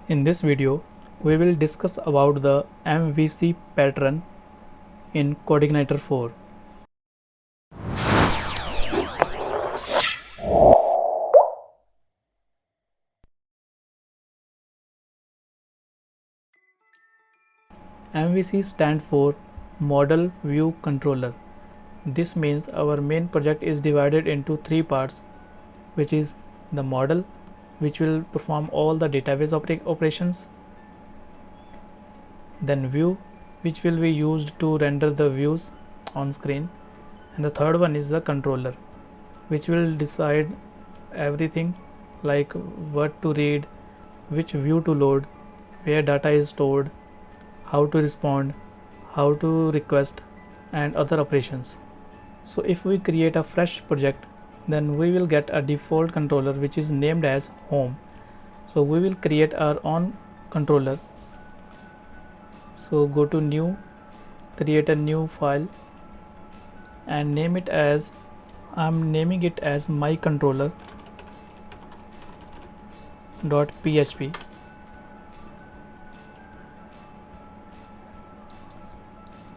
In this video, we will discuss about the MVC pattern in CodeIgniter 4. MVC stands for Model View Controller. This means our main project is divided into three parts, which is the model, which will perform all the database operations, then view, which will be used to render the views on screen, and the third one is the controller, which will decide everything like what to read, which view to load, where data is stored, how to respond, how to request, and other operations. So if we create a fresh project, then we will get a default controller which is named as home. So we will create our own controller. So go to new, create a new file and name it as, I'm naming it as mycontroller.php.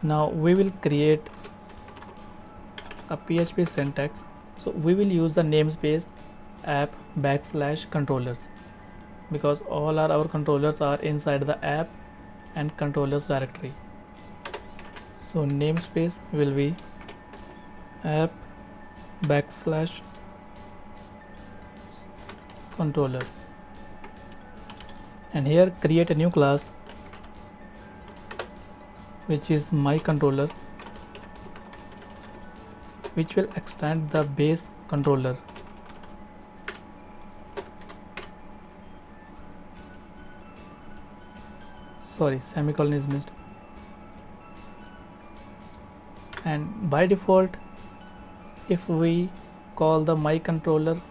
Now we will create a PHP syntax. So we will use the namespace app/controllers because all our controllers are inside the app and controllers directory. So namespace will be app/controllers, and here create a new class which is myController, which will extend the base controller. Sorry, semicolon is missed. And by default, if we call the myController,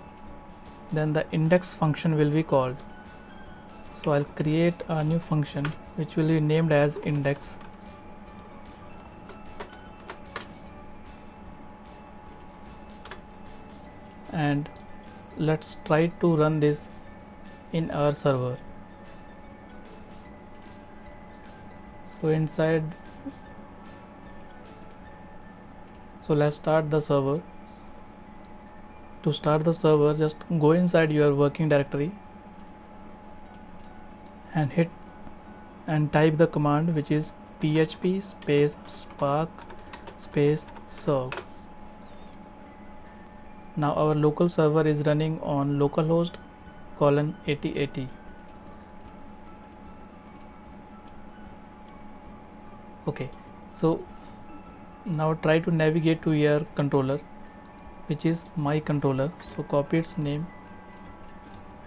then the index function will be called. So I'll create a new function which will be named as index. And let's try to run this in our server. So let's start the server. To start the server, just go inside your working directory and type the command which is php spark serve. Now our local server is running on localhost 8080. Okay, so now try to navigate to your controller, which is myController. So copy its name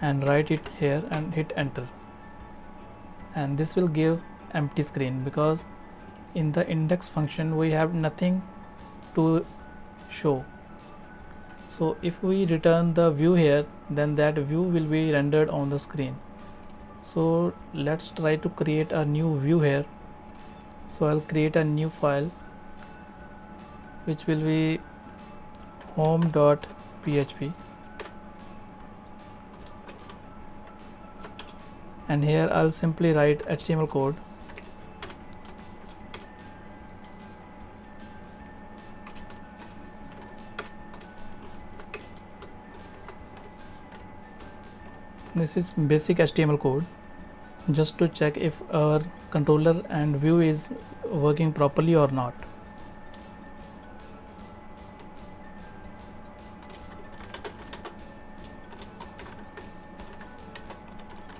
and write it here and hit enter, and this will give empty screen because in the index function we have nothing to show. So if we return the view here, then that view will be rendered on the screen. So let's try to create a new view here. So I'll create a new file which will be home.php, and here I'll simply write HTML code. This is basic HTML code just to check if our controller and view is working properly or not.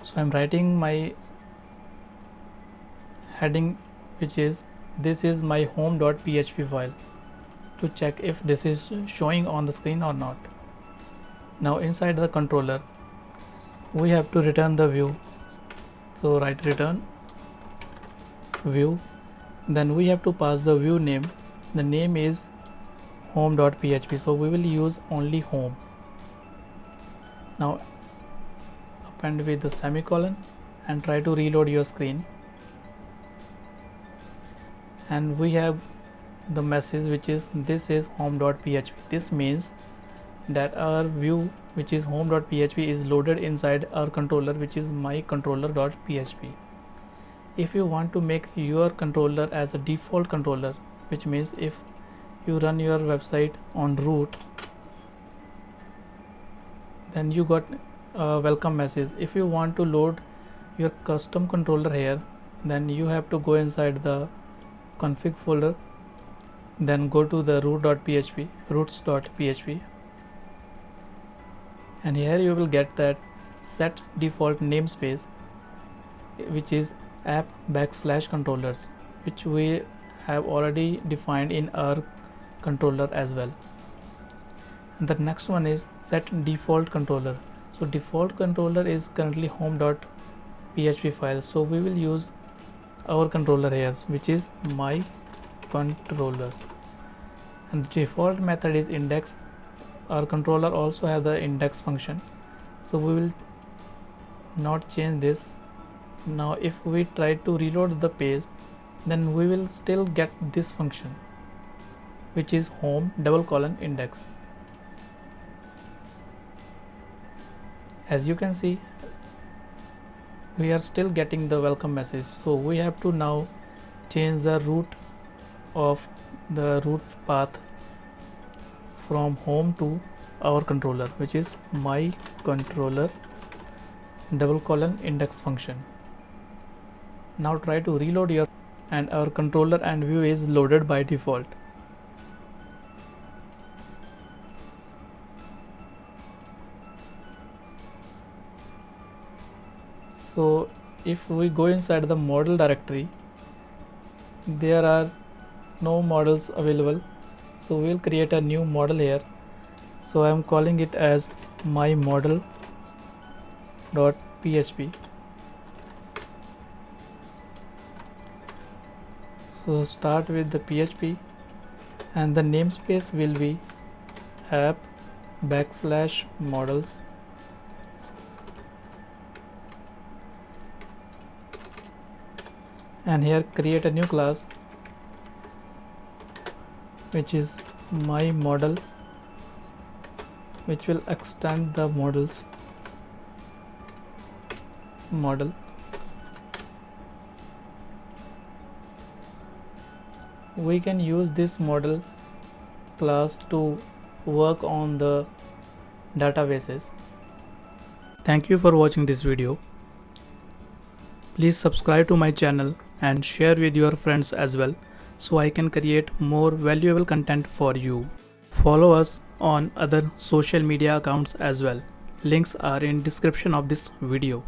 So I'm writing my heading, which is this is my home.php file, to check if this is showing on the screen or not. Now inside the controller we have to return the view. So write return view, then we have to pass the view name. The name is home.php, so we will use only home. Now append with the semicolon and try to reload your screen, and we have the message which is this is home.php. This means that our view, which is home.php, is loaded inside our controller, which is mycontroller.php. If you want to make your controller as a default controller, which means if you run your website on root, then you got a welcome message. If you want to load your custom controller here, then you have to go inside the config folder, then go to the roots.php, and here you will get that set default namespace, which is app/controllers, which we have already defined in our controller as well. And the next one is set default controller. So default controller is currently home.php file, so we will use our controller here, which is my controller, and the default method is index. Our controller also have the index function, so we will not change this. Now if we try to reload the page, then we will still get this function, which is home:index. As you can see, we are still getting the welcome message, so we have to now change the root of the root path from home to our controller, which is my controller :index function. Now try to reload your, and our controller and view is loaded by default. So if we go inside the model directory, there are no models available, so we will create a new model here. So I am calling it as my model.php. So start with the PHP, and the namespace will be app/models, and here create a new class, which is my model, which will extend the model. We can use this model class to work on the databases. Thank you for watching this video. Please subscribe to my channel and share with your friends as well, so I can create more valuable content for you. Follow us on other social media accounts as well. Links are in description of this video.